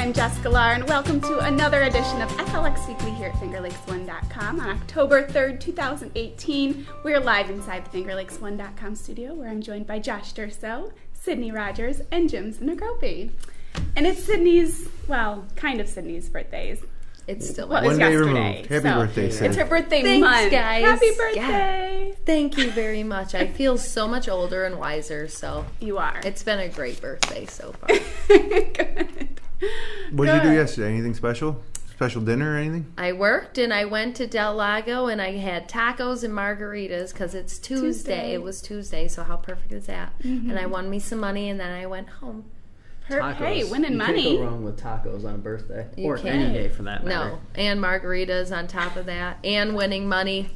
I'm Jessica Lahr, and welcome to another edition of FLX Weekly here at FingerLakes1.com. On October 3rd, 2018, we're live inside the FingerLakes1.com studio, where I'm joined by Josh Durso, Sydney Rogers, and Jim Sinicropi. And it's Sydney's, well, kind of Sydney's birthdays. It's still well, it's yesterday. Happy birthday, Sid. It's her birthday Thanks, month. guys. Happy birthday. Yeah. Thank you very much. I feel so much older and wiser, so You are. it's been a great birthday so far. Good. What did you do yesterday? Anything special? Special dinner or anything? I worked and I went to Del Lago and I had tacos and margaritas because it's Tuesday. It was Tuesday, so how perfect is that? Mm-hmm. And I won me some money and then I went home. Hey, winning money. You can't go wrong with tacos on a birthday. You or can't. any day for that matter. No, and margaritas on top of that and winning money.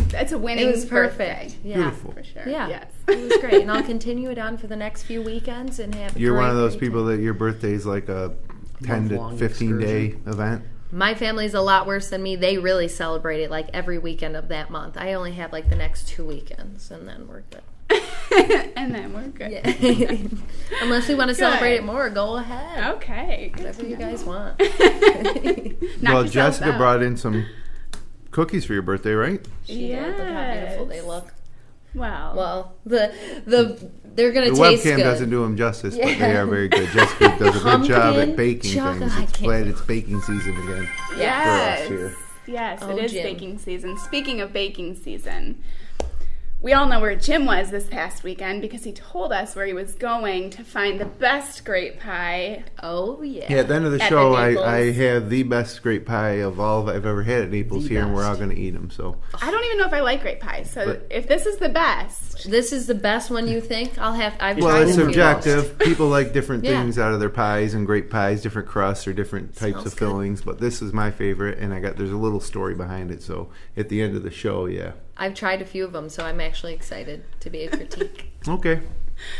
That's a winning It was birthday. perfect. Yeah. Beautiful. For sure. Yeah, Yes. it was great, and I'll continue it on for the next few weekends and have. You're one of those great people time. that your birthday is like a 10 to Month-long 15 day event. My family's a lot worse than me. They really celebrate it like every weekend of that month. I only have like the next 2 weekends, and then we're good. And then we're good. Yeah. Unless we want to celebrate it more, go ahead. Okay. Good Whatever to you know. guys want. Knock Well, yourselves Jessica out. brought in some cookies for your birthday, right? She did. Look how beautiful they Yes. look. Well, They're gonna The taste webcam good. doesn't do them justice, but they Yeah. are very good. Jessica does a good job Pumpkin at baking chocolate. things. I It's can't glad believe- it's baking season again yes. for us here. Yes, Oh, it is Jim. baking season. Speaking of baking season, we all know where Jim was this past weekend because he told us where he was going to find the best grape pie. Oh yeah. Yeah, at the end of the At show, the Naples. I have the best grape pie of all I've ever had at Naples The here, and we're all best. going to eat them. So I don't even know if I like grape pie, so But- if this is the best, This is the best one you think? I've well, tried it's a few. subjective. People like different Yeah. things out of their pies and grape pies, different crusts or different types Smells of good. fillings. But this is my favorite, and there's a little story behind it. So at the end of the show, yeah. I've tried a few of them, so I'm actually excited to be a critique. Okay.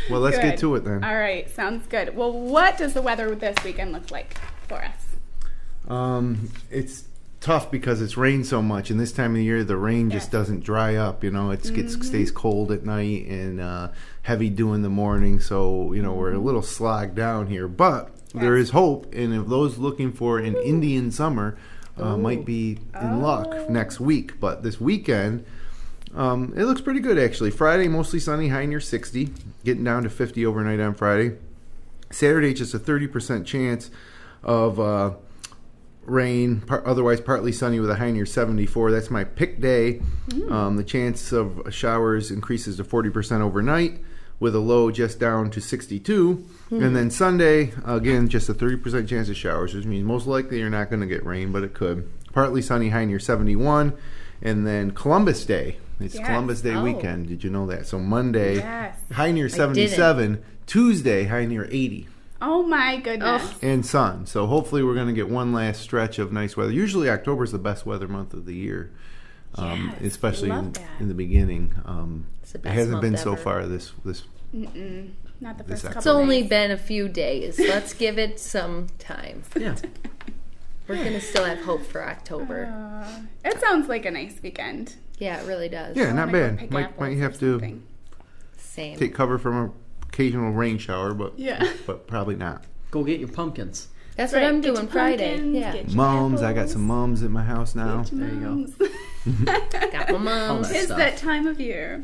Well, let's good. get to it then. All right, sounds good. Well, what does the weather this weekend look like for us? It's tough because it's rained so much, and this time of the year the rain just Yes. doesn't dry up. You know, stays cold at night and heavy dew in the morning. So we're a little slogged down here, but there is hope. And if those looking for an Indian summer might be in luck next week, but this weekend. It looks pretty good, actually. Friday, mostly sunny, high near 60, getting down to 50 overnight on Friday. Saturday, just a 30% chance of rain, otherwise partly sunny with a high near 74. That's my pick day. The chance of showers increases to 40% overnight with a low just down to 62. And then Sunday, again, just a 30% chance of showers, which means most likely you're not going to get rain, but it could. Partly sunny, high near 71. And then Columbus Day. It's Yes. Columbus Day Oh. weekend. Did you know that? So Monday, Yes. high near 77. Tuesday, high near 80. Oh my goodness. And sun. So hopefully we're going to get one last stretch of nice weather. Usually October is the best weather month of the year, Yes, especially love that. in the beginning. It's the It best hasn't month been so ever. far this Not the This first It's couple only days. been a few days. Let's give it some time. Yeah. We're going to still have hope for October. It sounds like a nice weekend. Yeah, it really does. Yeah, I not wanna go bad. pick Might apples have or to something. Same. take cover from an occasional rain shower, but probably not. Go get your pumpkins. That's Right, what I'm get your doing Friday. pumpkins, Yeah. get your Mums, I got apples, some mums at my house now. get your There you go. mums. Got my mom. that It's stuff. that time of year.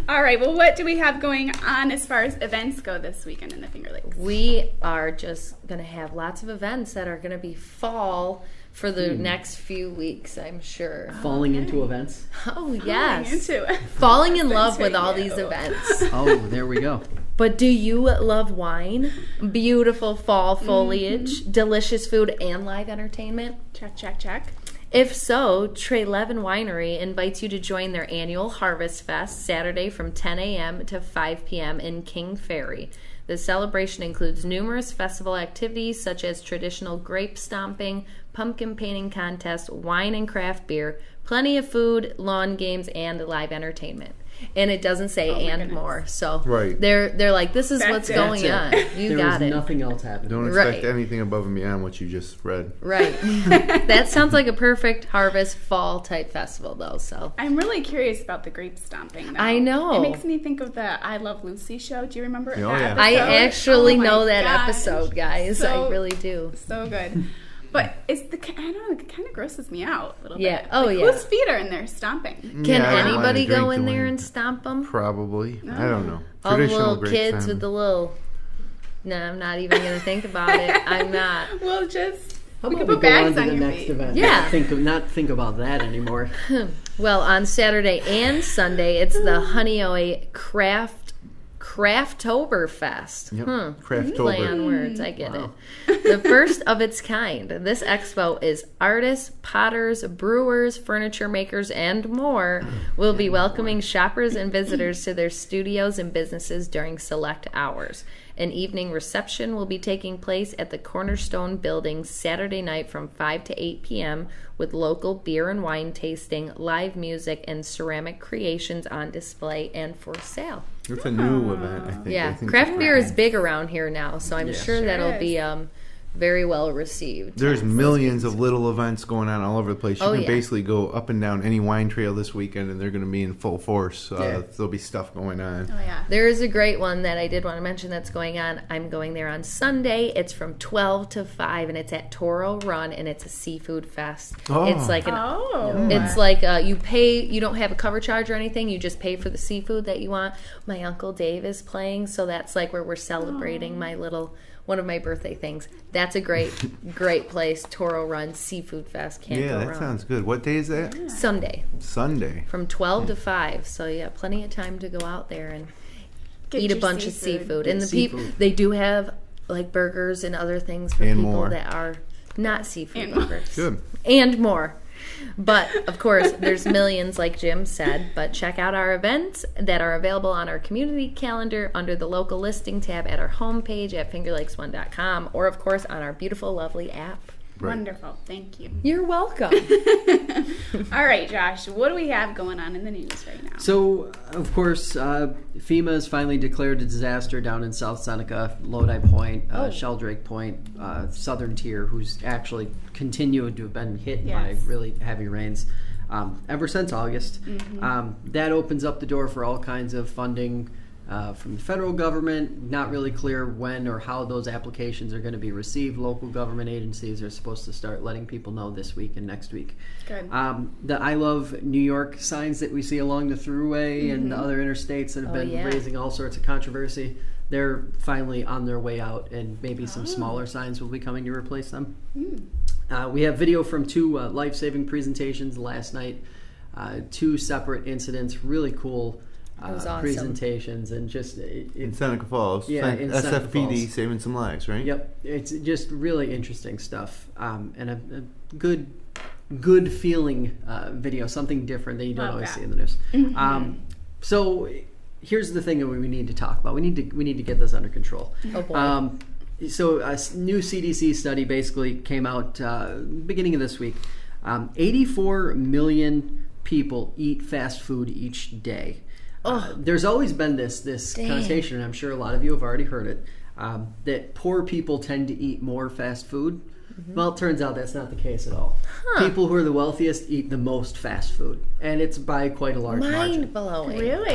All right, well, what do we have going on as far as events go this weekend in the Finger Lakes? We are just going to have lots of events that are going to be fall for the next few weeks, I'm sure. Falling into events. Oh, yes. Into it. Falling in love That's with all right, these you. events. Oh, there we go. But do you love wine? Beautiful fall foliage, delicious food, and live entertainment? Check, check, check. If so, Trey Levin Winery invites you to join their annual Harvest Fest Saturday from 10 a.m. to 5 p.m. in King Ferry. The celebration includes numerous festival activities such as traditional grape stomping, pumpkin painting contest, wine and craft beer, Plenty of food, lawn games, and live entertainment. And it doesn't say and goodness. more. So Right. they're like, this is That's what's it. going That's on. You there got was it. nothing else happening. Don't expect Right. anything above and beyond what you just read. Right. That sounds like a perfect harvest fall type festival, though. So I'm really curious about the grape stomping. Though. I know. It makes me think of the I Love Lucy show. Do you remember Oh, that yeah. episode? I actually Oh my know that gosh. episode, guys. So- I really do. So good. But it's I don't know, it kind of grosses me out a little Yeah. bit. Oh, Like, yeah. Whose feet are in there stomping? Can Yeah, I don't want anybody a drink go to in there win. and stomp them? Probably. I don't know. All the Traditional little grape kids salmon. with the little... No, I'm not even going to think about it. I'm not. We'll just How we about could we put go on bags to on the your next feet. event? Yeah. Not think about that anymore. Well, on Saturday and Sunday, it's the Honeoye Crafttoberfest. Yep. Play Crafttober. on words, I get it. The first of its kind. This expo is artists, potters, brewers, furniture makers, and more will be welcoming shoppers and visitors to their studios and businesses during select hours. An evening reception will be taking place at the Cornerstone Building Saturday night from 5 to 8 p.m. with local beer and wine tasting, live music, and ceramic creations on display and for sale. It's a new event, I think. I Yeah, think craft it's beer pretty- is big around here now, so I'm sure that'll is. be very well received. There's millions of little events going on all over the place. You Oh, can yeah. basically go up and down any wine trail this weekend, and they're going to be in full force. Yeah. There'll be stuff going on. Oh yeah. There is a great one that I did want to mention that's going on. I'm going there on Sunday. It's from 12 to 5, and it's at Toro Run, and it's a seafood fest. Oh. It's like an Oh. It's like you pay, you don't have a cover charge or anything, you just pay for the seafood that you want. My Uncle Dave is playing, so that's like where we're celebrating one of my birthday things. That's a great place. Toro Run Seafood Fest. Can't Yeah, go that wrong. sounds good. What day is that? Sunday Sunday. from 12 to 5. So yeah, plenty of time to go out there and Get eat a your bunch of seafood. And the people, seafood. they do have like burgers and other things for And people more. that are not seafood And more. lovers. Good. And more. But of course, there's millions, like Jim said. But check out our events that are available on our community calendar under the local listing tab at our homepage at fingerlakes1.com, or of course on our beautiful, lovely app. Right. Wonderful. Thank you. You're welcome. All right, Josh, what do we have going on in the news right now? So, of course, FEMA has finally declared a disaster down in South Seneca, Lodi Point, Sheldrake Point, Southern Tier, who's actually continued to have been hit by Yes. really heavy rains ever since August. That opens up the door for all kinds of funding from the federal government. Not really clear when or how those applications are going to be received. Local government agencies are supposed to start letting people know this week and next week. Good. The I Love New York signs that we see along the Thruway and the other interstates that have been yeah. raising all sorts of controversy, they're finally on their way out, and maybe some smaller signs will be coming to replace them. We have video from two life-saving presentations last night, two separate incidents, really cool was awesome. presentations, and just In Seneca Falls. Yeah, in Seneca SFPD Falls. saving some lives, right? Yep, it's just really interesting stuff, and a good feeling video, something different that you don't Love always that. see in the news. So here's the thing that we need to talk about. We need to get this under control. Oh boy. So a new CDC study basically came out beginning of this week. 84 million people eat fast food each day. There's always been this connotation, and I'm sure a lot of you have already heard it, that poor people tend to eat more fast food. Well, it turns out that's not the case at all. People who are the wealthiest eat the most fast food, and it's by quite a large margin. Mind blowing. Really?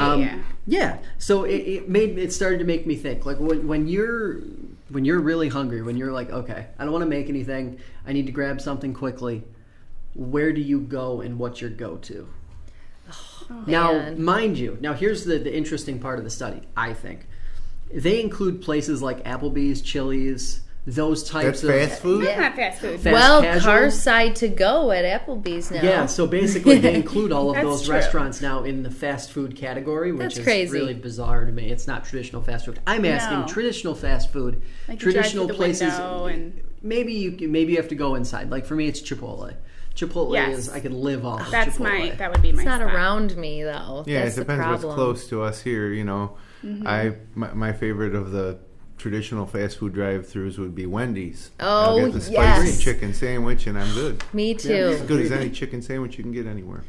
Yeah. So it started to make me think, like when you're really hungry, when you're like, okay, I don't want to make anything, I need to grab something quickly. Where do you go, and what's your go-to? Now, man. mind you, here's the interesting part of the study, I think. They include places like Applebee's, Chili's, those types That's of... fast food? That's not fast food. Fast Well, casual. Carside to go at Applebee's now. Yeah, so basically they include all of That's those true. restaurants now in the fast food category, which That's is crazy. really bizarre to me. It's not traditional fast food. I'm asking No. traditional fast food, Like you drive traditional through the places. window and- Maybe you have to go inside. Like for me, it's Chipotle. Chipotle Yes. is, I can live off That's Chipotle. that would be my It's not spot. around me though. Yeah, That's it depends the what's problem. close to us here. You know, my favorite of the traditional fast food drive-thrus would be Wendy's. Oh, I'll get the spicy yes. chicken sandwich, and I'm good. Me too. As good as any chicken sandwich you can get anywhere.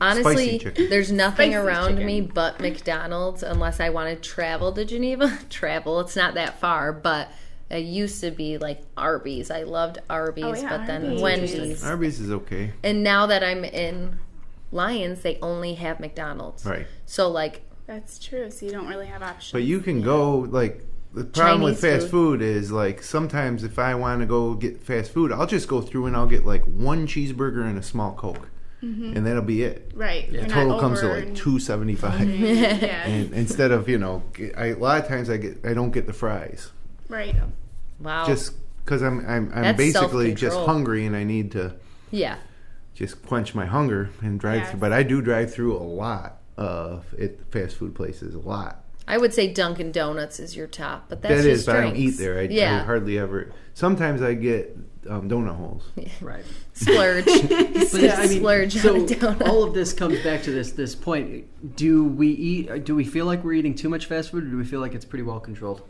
Honestly, Spicy chicken. there's nothing Spicy around chicken. me but McDonald's unless I want to travel to Geneva. It's not that far, but it used to be like Arby's. I loved Arby's, Oh, yeah, but then Arby's. Wendy's. Arby's is okay. And now that I'm in Lyons, they only have McDonald's. Right. So, like, That's true. So you don't really have options. But you can go, like, the problem with Chinese fast food is, like, sometimes if I want to go get fast food, I'll just go through and I'll get, like, one cheeseburger and a small Coke. And that'll be it. Right. The You're total not comes to, over like, and- $2.75. Yeah. And instead of, a lot of times I don't get the fries. Right. wow. Just because I'm That's basically just self-control. hungry and I need to yeah. just quench my hunger and drive Yes. through. But I do drive through a lot of fast food places, a lot. I would say Dunkin' Donuts is your top, but that's That just is, but I don't drinks. eat there. I yeah. hardly ever. Sometimes I get donut holes. Right. Splurge. But yeah, I mean, Splurge so on a donut. all of this comes back to this point. Do we feel like we're eating too much fast food, or do we feel like it's pretty well controlled?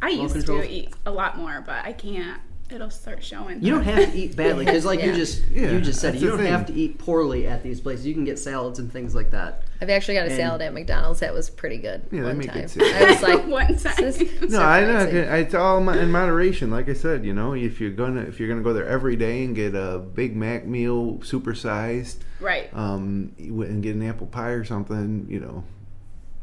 I used controlled. to eat a lot more, but I can't. It'll start showing. You don't have to eat badly because, like Yeah. you just said, that's you the don't have thing. to eat poorly at these places. You can get salads and things like that. I've actually got a And- salad at McDonald's that was pretty good Yeah, they one make time. it safe. I was like, One time. this is No, I know. surprising. It's all in moderation. Like I said, if you're gonna go there every day and get a Big Mac meal, supersized, Right. and get an apple pie or something,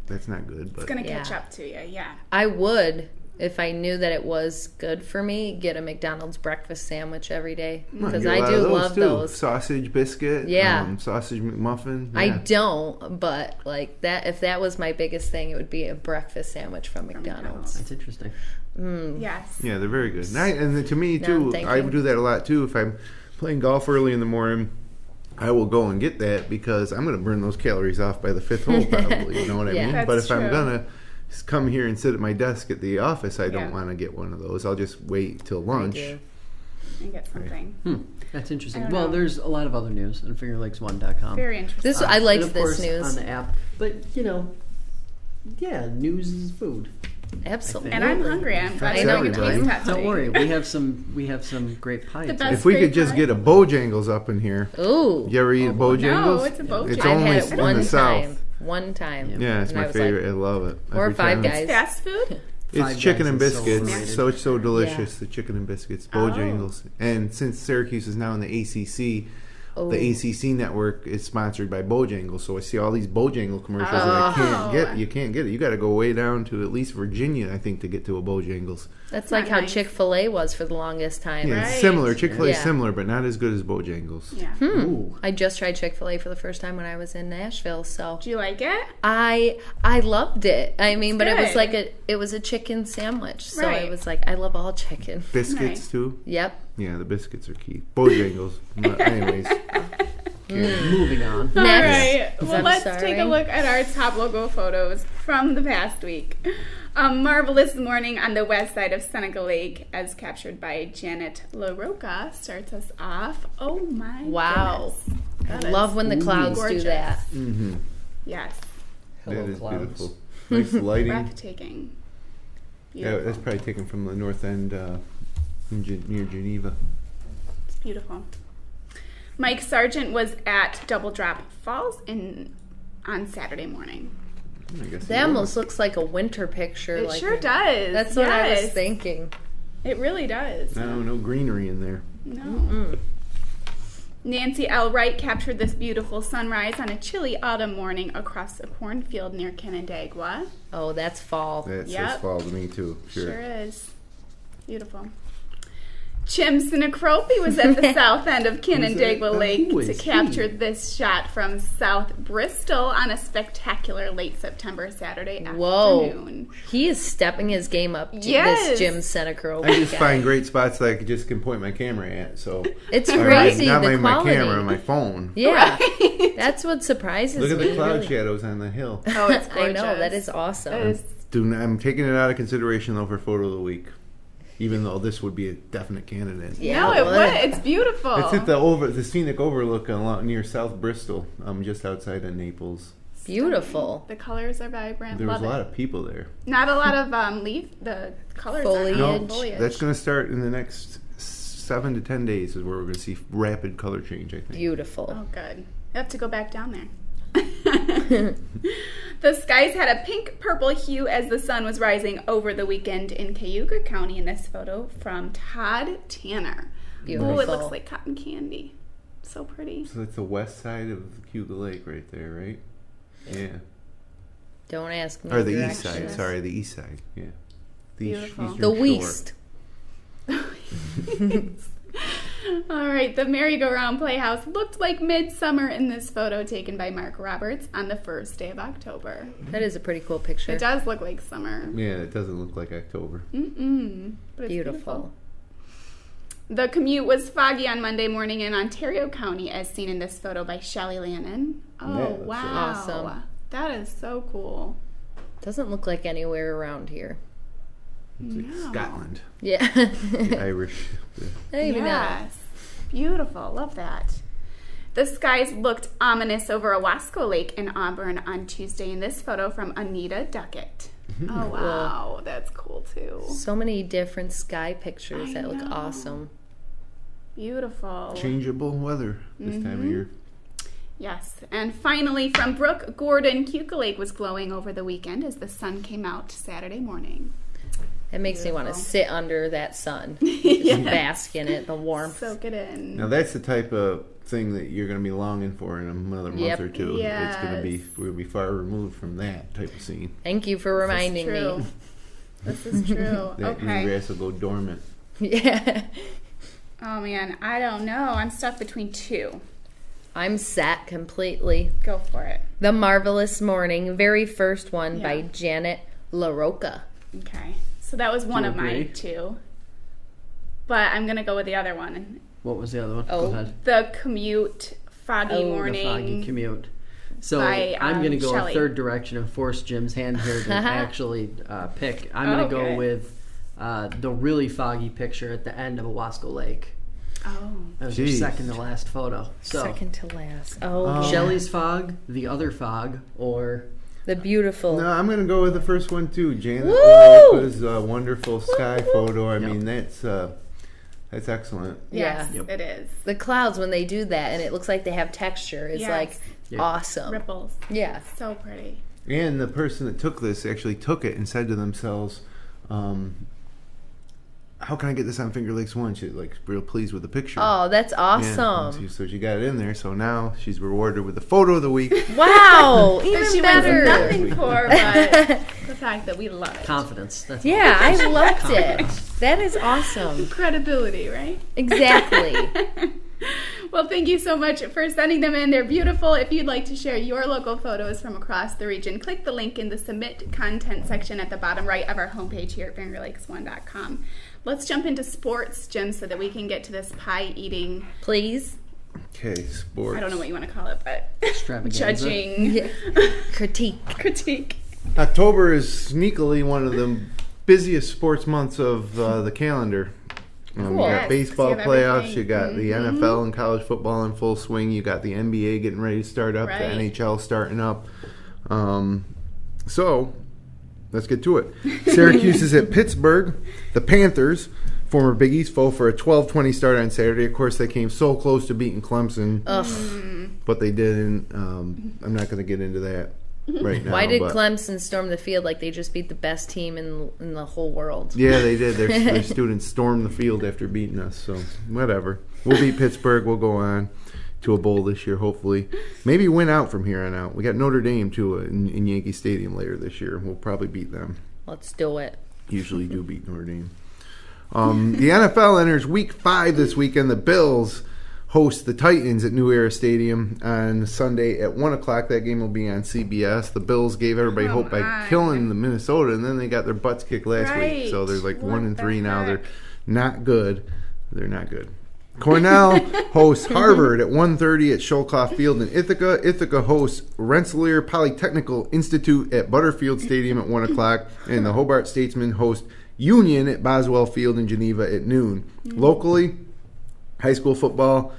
that's not good. But It's gonna catch Yeah. up to you. Yeah. I would, if I knew that it was good for me, get a McDonald's breakfast sandwich every day Well, because you get a I lot do of love too. those. Sausage biscuit, Yeah. sausage McMuffin. I yeah. don't, but like that. If that was my biggest thing, it would be a breakfast sandwich from McDonald's. That's interesting. Yes. Yeah, they're very good. And to me No, too, thank I you. do that a lot too. If I'm playing golf early in the morning, I will go and get that because I'm going to burn those calories off by the fifth hole, probably. You know what I Yeah. mean? That's But if I'm true. gonna come here and sit at my desk at the office, I Yeah. don't want to get one of those. I'll just wait till I lunch. do. And get something. That's interesting. I don't Well, know. there's a lot of other news on FingerLakes1.com. Very interesting. This I liked and of this course, news. on the app. But news is food. Absolutely. and I'm hungry. I'm glad That's I don't get everybody. taste test. Don't worry, we have some great pie. The too. best- If we could Great just pie. get a Bojangles up in here. Ooh. You ever eat a Bojangles? No, it's a Bojangles. It's I've only had it in one the time. South. One time. Yeah, it's And I my was like, favorite. I love it. Or Every Five time. Guys. Fast food? It's Five chicken Guys and is so biscuits. overrated. So delicious, the chicken and biscuits, Oh. Bojangles. And since Syracuse is now in the ACC, Oh. the ACC network is sponsored by Bojangles. So I see all these Bojangle commercials and I can't get it. You can't get it. You got to go way down to at least Virginia, I think, to get to a Bojangles. That's not like how nice. Chick-fil-A was for the longest time. Yeah, Right. it's similar. Chick-fil-A is Yeah. similar, but not as good as Bojangles. Yeah. Ooh. I just tried Chick-fil-A for the first time when I was in Nashville, so Do you like it? I loved it. I mean, but it was good. like it was a chicken sandwich, so Right. it was like I love all chicken. Biscuits, Nice. too. Yep. Yeah, the biscuits are key. Bojangles. Anyways. Moving on. All Next. right. Well, I'm let's sorry. take a look at our top logo photos from the past week. Marvelous morning on the west side of Seneca Lake, as captured by Janet LaRocca, starts us off. Oh my Wow. goodness. I That love is when the clouds gorgeous. do that. Mm-hmm. Yes. That Hello, is clouds. beautiful. Nice lighting. Breathtaking. Yeah, Beautiful. that's probably taken from the north end near Geneva. It's beautiful. Mike Sargent was at Double Drop Falls on Saturday morning. I guess That almost looks like a winter picture. It like sure does. That's what I was Yes. thinking. It really does. No greenery in there. No. Nancy L. Wright captured this beautiful sunrise on a chilly autumn morning across a cornfield near Canandaigua. Oh, that's fall. That Yep. says fall to me too. Sure is. Beautiful. Jim Sinicropi was at the south end of Canandaigua Lake Who to is capture he? this shot from South Bristol on a spectacular late September Saturday Whoa. afternoon. He is stepping his game up. Yes. This Jim Senecro. I just find great spots that I just can point my camera at. So It's Or crazy, not the my quality. camera, my phone. Yeah. That's what surprises Look at me. the cloud really. shadows on the hill. Oh, it's I gorgeous. know, that is awesome. That is I'm taking it out of consideration though for photo of the week, even though this would be a definite candidate. Yeah, no, it would. would. It's beautiful. It's at the scenic overlook near South Bristol, just outside of Naples. Beautiful. The colors are vibrant. There was Love a lot it. of people there. Not a lot of the colors Foliage. are No, foliage. that's going to start in the next 7 to 10 days is where we're going to see rapid color change, I think. Beautiful. Oh, good. I have to go back down there. The skies had a pink-purple hue as the sun was rising over the weekend in Cayuga County in this photo from Todd Tanner. Beautiful. Oh, it looks like cotton candy. So pretty. So that's the west side of Cayuga Lake right there, right? Yeah. Don't ask me. Or the east directions. side. Sorry, the east side. Yeah. The Beautiful. eastern The shore. west. All right, the merry-go-round playhouse looked like midsummer in this photo taken by Mark Roberts on the first day of October. That is a pretty cool picture. It does look like summer. Yeah, it doesn't look like October. But it's Beautiful. The commute was foggy on Monday morning in Ontario County, as seen in this photo by Shelley Lannon. Oh, Yeah, that's wow. awesome. That is so cool. Doesn't look like anywhere around here. It's like No. Scotland. Yeah. The Irish. Maybe not. Yes. Beautiful. Love that. The skies looked ominous over Owasco Lake in Auburn on Tuesday in this photo from Anita Duckett. Oh, wow. That's cool, too. So many different sky pictures I that look know. awesome. Beautiful. Changeable weather this time of year. Yes. And finally, from Brooke Gordon, Cayuga Lake was glowing over the weekend as the sun came out Saturday morning. It makes me want to Beautiful. sit under that sun Yeah. and bask in it, the warmth. Soak it in. Now that's the type of thing that you're going to be longing for in another month Yep. or two. It's going to be Yes. we'll be far removed from that type of scene. Thank you for reminding True. me. This is true. That green Okay. grass will go dormant. Yeah. Oh, man. I don't know. I'm stuck between two. I'm set completely. Go for it. The Marvelous Morning, very first one Yeah. by Janet LaRocca. Okay. So that was one Do you of my agree? two. But I'm going to go with the other one. What was the other one? Oh. Go ahead. The commute, foggy morning. The foggy commute. So by, I'm going to go Shelley. a third direction and force Jim's hand here to actually pick. I'm going to Okay. go with the really foggy picture at the end of Owasco Lake. Oh. That was your Jeez. second to last photo. So Second to last. Oh, Shelley's fog, the other fog, or the beautiful. No, I'm going to go with the first one too. Janet Woo! LaRocca's wonderful sky photo. I mean, that's excellent. Yes, Yeah. Yep. it is. The clouds, when they do that and it looks like they have texture, is Yes. like Yeah. awesome. Ripples. Yeah. So pretty. And the person that took this actually took it and said to themselves, how can I get this on Finger Lakes One? She's like real pleased with the picture. Oh, that's Yeah, awesome. and so she got it in there. So now she's rewarded with the photo of the week. Wow. That Even she better. wins nothing for, but the fact that we love it. confidence. That's Yeah, I loved it. That is awesome. Credibility, right? Exactly. Well, thank you so much for sending them in. They're beautiful. If you'd like to share your local photos from across the region, click the link in the Submit Content section at the bottom right of our homepage here at FingerLakes1.com. Let's jump into sports, Jim, so that we can get to this pie eating, Please. Okay, sports. I don't know what you want to call it, but extravaganza. judging Yeah. Critique. critique. October is sneakily one of the busiest sports months of the calendar. You Cool. got Yes, baseball you have playoffs, everything. you got the NFL and college football in full swing, you got the NBA getting ready to start up, Right. the NHL starting up. So, let's get to it. Syracuse is at Pittsburgh. The Panthers, former Big East foe, for a 12-20 start on Saturday. Of course, they came so close to beating Clemson, but they didn't. I'm not going to get into that right now. Why did but- Clemson storm the field like they just beat the best team in the whole world? Yeah, they did. Their students stormed the field after beating us, so whatever. We'll beat Pittsburgh. We'll go on to a bowl this year, hopefully. Maybe win out from here on out. We got Notre Dame, too, in Yankee Stadium later this year. We'll probably beat them. Let's do it. Usually do beat Notre Dame. The NFL enters Week 5 this weekend. The Bills host the Titans at New Era Stadium on Sunday at 1 o'clock. That game will be on CBS. The Bills gave everybody Come hope by on. killing the Minnesota, and then they got their butts kicked last week. So they're like Right. 1-3 What now. the They're heck? not good. They're not good. Cornell hosts Harvard at 1:30 at Sholkoff Field in Ithaca. Ithaca hosts Rensselaer Polytechnical Institute at Butterfield Stadium at 1 o'clock. And the Hobart Statesmen host Union at Boswell Field in Geneva at noon. Locally, high school football,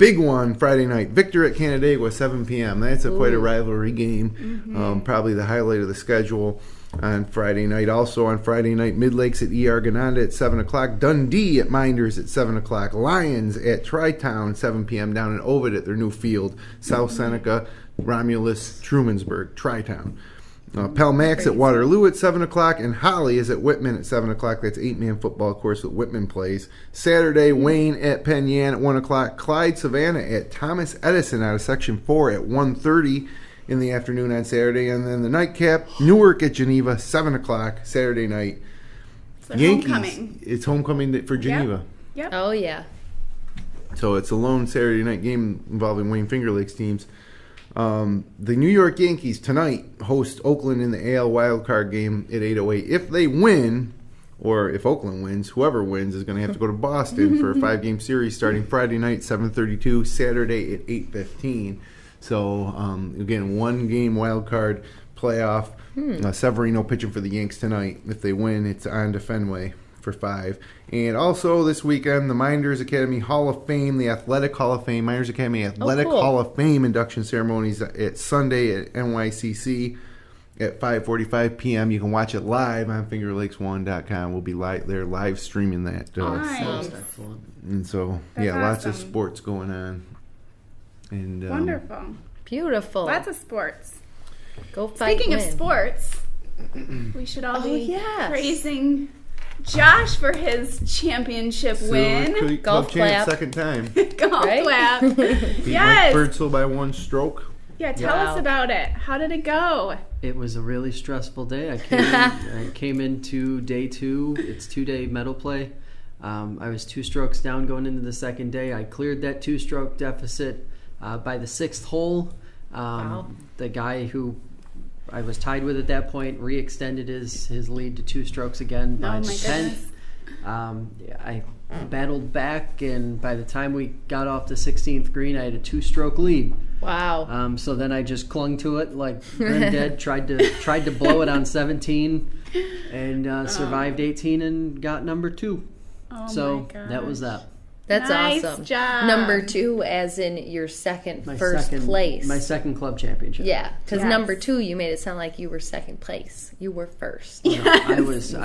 Big one Friday night. Victor at Canandaigua, 7 p.m. That's quite a rivalry game. Probably the highlight of the schedule on Friday night. Also on Friday night, Mid-Lakes at ER Gananda at 7 o'clock. Dundee at Minders at 7 o'clock. Lions at Tri-Town, 7 p.m. down in Ovid at their new field. South Seneca, Romulus, Trumansburg, Tri-Town. Pell Max at Waterloo at 7 o'clock, and Holly is at Whitman at 7 o'clock. That's 8-man football, of course, that Whitman plays. Saturday, Wayne at Penn Yan at 1 o'clock. Clyde Savannah at Thomas Edison out of Section 4 at 1:30 in the afternoon on Saturday. And then the nightcap, Newark at Geneva, 7 o'clock, Saturday night. So Yankees. homecoming. It's homecoming for Geneva. Yep. Oh, yeah. So it's a lone Saturday night game involving Wayne Finger Lakes teams. The New York Yankees tonight host Oakland in the AL wildcard game at 8:08. If they win, or if Oakland wins, whoever wins is going to have to go to Boston for a 5-game series starting Friday night, 7:32, Saturday at 8:15. So, again, 1-game wildcard playoff. Severino pitching for the Yanks tonight. If they win, it's on to Fenway for 5. And also this weekend, the Minders Academy Hall of Fame, the Athletic Hall of Fame, Minders Academy Athletic Hall of Fame induction ceremonies at Sunday at NYCC at 5:45 p.m. You can watch it live on FingerLakes1.com. We'll be there live streaming that. Nice. Excellent. And so, That's lots of awesome. sports going on. And Wonderful. Beautiful. Lots of sports. Go fight. Speaking of win. sports, we should all be yes. praising Josh for his championship win. Club Golf champ, clap. second time. Golf Right? clap. Beat Yes. Mike Birdsell by 1 stroke. Yeah, tell Wow. us about it. How did it go? It was a really stressful day. I came into day 2. It's 2-day medal play. I was 2 strokes down going into the second day. I cleared that 2-stroke deficit by the 6th hole. Wow. The guy who I was tied with at that point re-extended his lead to 2 strokes again by Oh the my 10th. goodness. I battled back, and by the time we got off the 16th green, I had a 2-stroke lead. Wow. So then I just clung to it like Grim tried to blow it on 17, and survived 18 and got number 2. Oh So my that was gosh. that. That's Nice awesome. job. Number 2, as in your first place. My second club championship. Yeah, because Yes. number 2, you made it sound like you were second place. You were first. Yes. I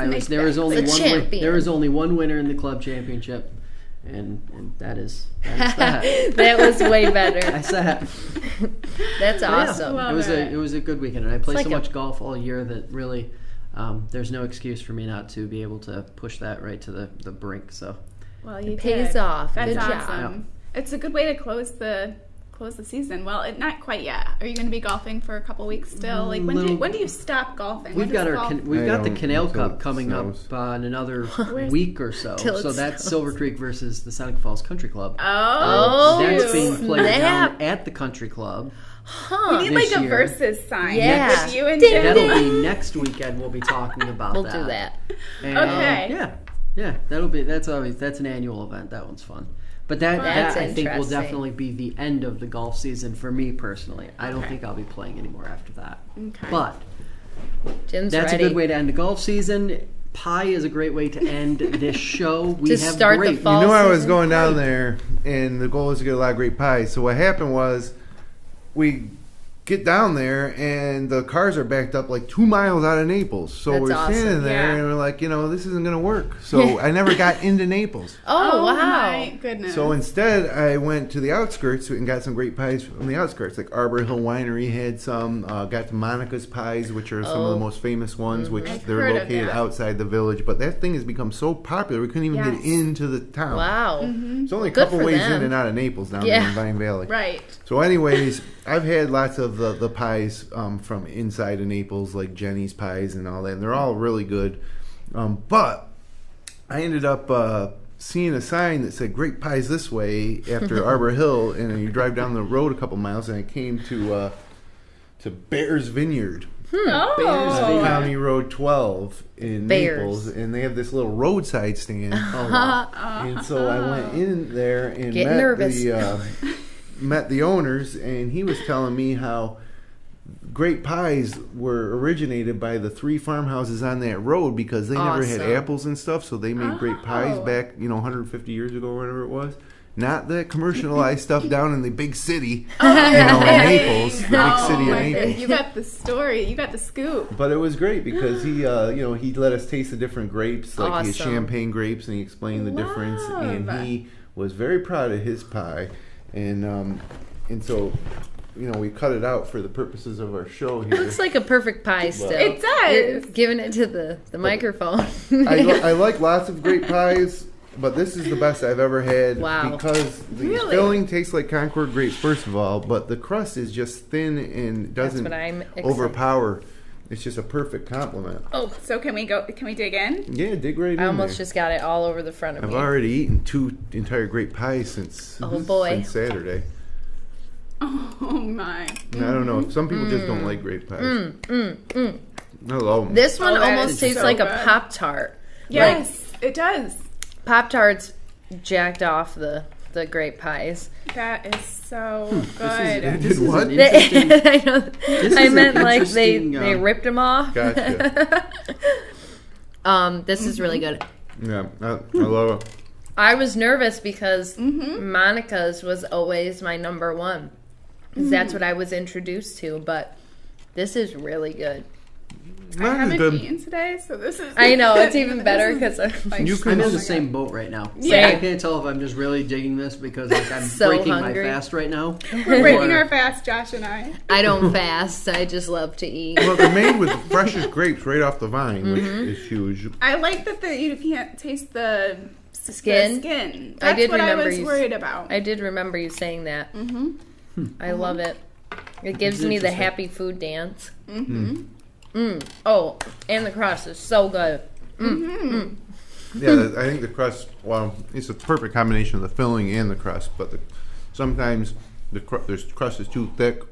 was. There was only The one. champion. There was only one winner in the club championship, and that is that. That was way better. I said. That's Yeah, awesome. Love it was a good weekend, and I played It's so like much golf all year that really, there's no excuse for me not to be able to push that right to the brink. So. Well, you Pays did. off. That's Good job. awesome. It's a good way to close the season. Well, not quite yet. Are you going to be golfing for a couple weeks still? Like when do you stop golfing? We've got I the don't Canal until Cup it coming up snows. in another Where's- week or so. Till it So that's snows. Silver Creek versus the Seneca Falls Country Club. Oh, That's being played snap. down at the country club. Huh. we need like this a year. versus sign Yeah. with you and Ding, Jim. That'll be next weekend. We'll be talking about We'll that. do that. And, Okay. Yeah. That's an annual event. That one's fun. But that That's I think will interesting. definitely be the end of the golf season for me personally. I don't Okay. think I'll be playing anymore after that. Okay. But Jim's that's ready. a good way to end the golf season. Pie is a great way to end this show. We To have start the great fall You knew I was season. going down there, and the goal is to get a lot of great pies. So what happened was, we get down there, and the cars are backed up like 2 miles out of Naples. So That's we're standing awesome. there, Yeah. and we're like, this isn't going to work. So I never got into Naples. Oh, wow. my goodness. So instead, I went to the outskirts and got some great pies from the outskirts. Like Arbor Hill Winery had some. Got to Monica's Pies, which are some of the most famous ones, which I've they're heard of located that. outside the village. But that thing has become so popular, we couldn't even Yes. get into the town. Wow. It's only a Good couple for ways them. in and out of Naples down Yeah. there in Vine Valley. right. So anyways, I've had lots of the pies from inside of Naples, like Jenny's Pies and all that, and they're all really good. But I ended up seeing a sign that said "Great Pies This Way" after Arbor Hill, and then you drive down the road a couple miles, and I came to Bear's Vineyard. Oh. County Road 12 in Bears. Naples, and they have this little roadside stand. Oh, wow. And so I went in there and Getting met nervous. met the owners, and he was telling me how great pies were originated by the 3 farmhouses on that road because they never had Awesome. apples and stuff, so they made great pies Oh. back 150 years ago or whatever it was. not the commercialized stuff down in the big city, in Naples, the big city of Naples. You got the story. You got the scoop. But it was great because he, he let us taste the different grapes, like Awesome. his champagne grapes, and he explained the difference. And he was very proud of his pie, and so. We cut it out for the purposes of our show here. It looks like a perfect pie still. It does. You're giving it to the microphone. I like lots of grape pies, but this is the best I've ever had. Wow. Because the filling tastes like Concord grapes, first of all, but the crust is just thin and doesn't overpower. It's just a perfect compliment. Oh, so can we dig in? Yeah, dig right in. I almost just got it all over the front of me. I've already eaten 2 entire grape pies since Saturday. Oh my! I don't know. Some people just don't like grape pies. I love them. This one that almost is tastes so like good. a Pop-Tart. Yes, it does. Pop-Tarts jacked off the grape pies. That is so good. Did what? I know. I meant like interesting, they ripped them off. Gotcha. This is really good. Yeah, I love it. I was nervous because Monica's was always my number one. 'Cause that's what I was introduced to, but this is really good. I haven't eaten today, so this is... I know, it's even better because I'm in the same boat right now. Yeah. I can't tell if I'm just really digging this because I'm So breaking hungry. my fast right now. We're breaking our fast, Josh and I. I don't fast. I just love to eat. Well, they're made with freshest grapes right off the vine, which is huge. I like that you can't taste the Skin? skin. I That's did what I remember was you- worried about. I did remember you saying that. I love it. It gives me the interesting. happy food dance. Oh, and the crust is so good. Yeah, I think the crust, it's a perfect combination of the filling and the crust, but sometimes the crust is too thick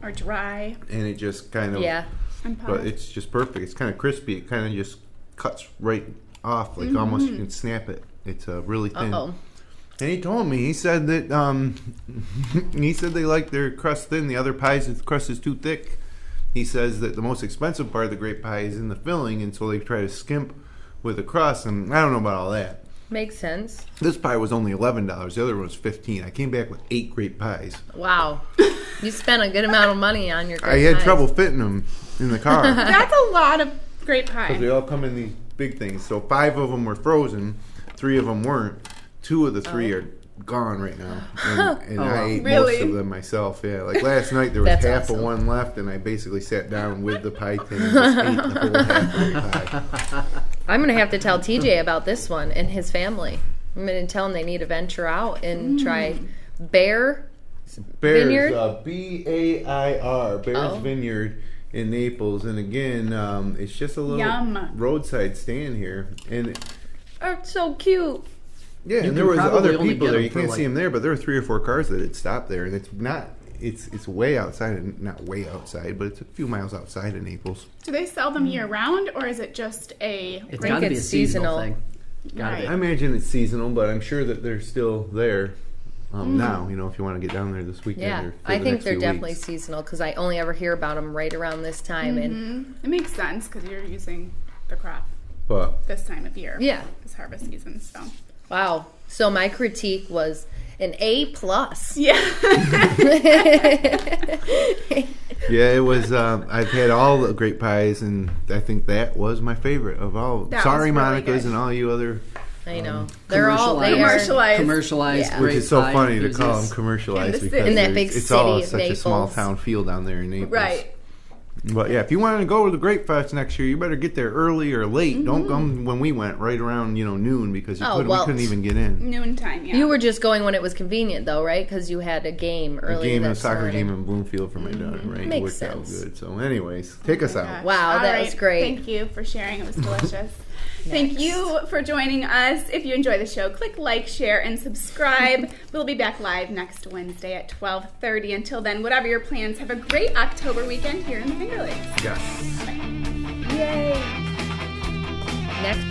Or dry. and it just kind of, Yeah. but it's just perfect. It's kind of crispy. It kind of just cuts right off, like almost you can snap it. It's really thin. Uh-oh. And he told me, he said that they like their crust thin. The other pies, the crust is too thick. He says that the most expensive part of the grape pie is in the filling, and so they try to skimp with the crust. And I don't know about all that. Makes sense. This pie was only $11. The other one was $15. I came back with 8 grape pies. Wow. You spent a good amount of money on your grape I had pies. trouble fitting them in the car That's a lot of grape because pie. they all come in these big things. So 5 of them were frozen, 3 of them weren't. 2 of the 3 are gone right now, and I ate most of them myself. Yeah, like last night there was That's half awesome. of one left, and I basically sat down with the pie tin and just ate the whole half of the pie. I'm going to have to tell TJ about this one and his family. I'm going to tell them they need to venture out and try Bear Vineyard? Bears, B-A-I-R, Bears Oh. Vineyard in Naples, and again, it's just a little Yum. roadside stand here, and Oh, so cute. yeah, You and there can was probably other only people get there. them You for, can't like- see them there, but there were 3 or 4 cars that had stopped there, and it's not. It's way outside, and not way outside, but it's a few miles outside of Naples. Do they sell them year round, or is it just a... It's think got to be a it's seasonal seasonal. thing. Gotta be. I imagine it's seasonal, but I'm sure that they're still there now. If you want to get down there this weekend. Yeah, or for I the think next they're few definitely weeks. seasonal because I only ever hear about them right around this time. And It makes sense because you're using the crop But this time of year. yeah, It's harvest season, so... wow. So my critique was an A+. Yeah. yeah, it was. I've had all the grape pies, and I think that was my favorite of all. That Sorry, was really Monica's, good. and all you other. I know. They're all, they Commercialized. are, Commercialized Yeah. Which grape is so pie funny to call them enthusiasts. commercialized In the because city. In that big it's all city of such a small Naples. town feel down there in Naples. Right. But yeah, if you want to go to the Grape Fest next year, you better get there early or late. Don't come when we went right around noon because Oh, we well. couldn't even get in. Noontime, yeah. you were just going when it was convenient though, right? Because you had a game early. A this soccer morning. game in Bloomfield for my daughter, right? Makes Worked out sense. good. So, anyways, take us out. Gosh. Wow, All that right. was great. Thank you for sharing. It was delicious. Thank you for joining us. If you enjoy the show, click like, share, and subscribe. We'll be back live next Wednesday at 12:30. Until then, whatever your plans, have a great October weekend here in the Finger Lakes. Yes. Yay! Next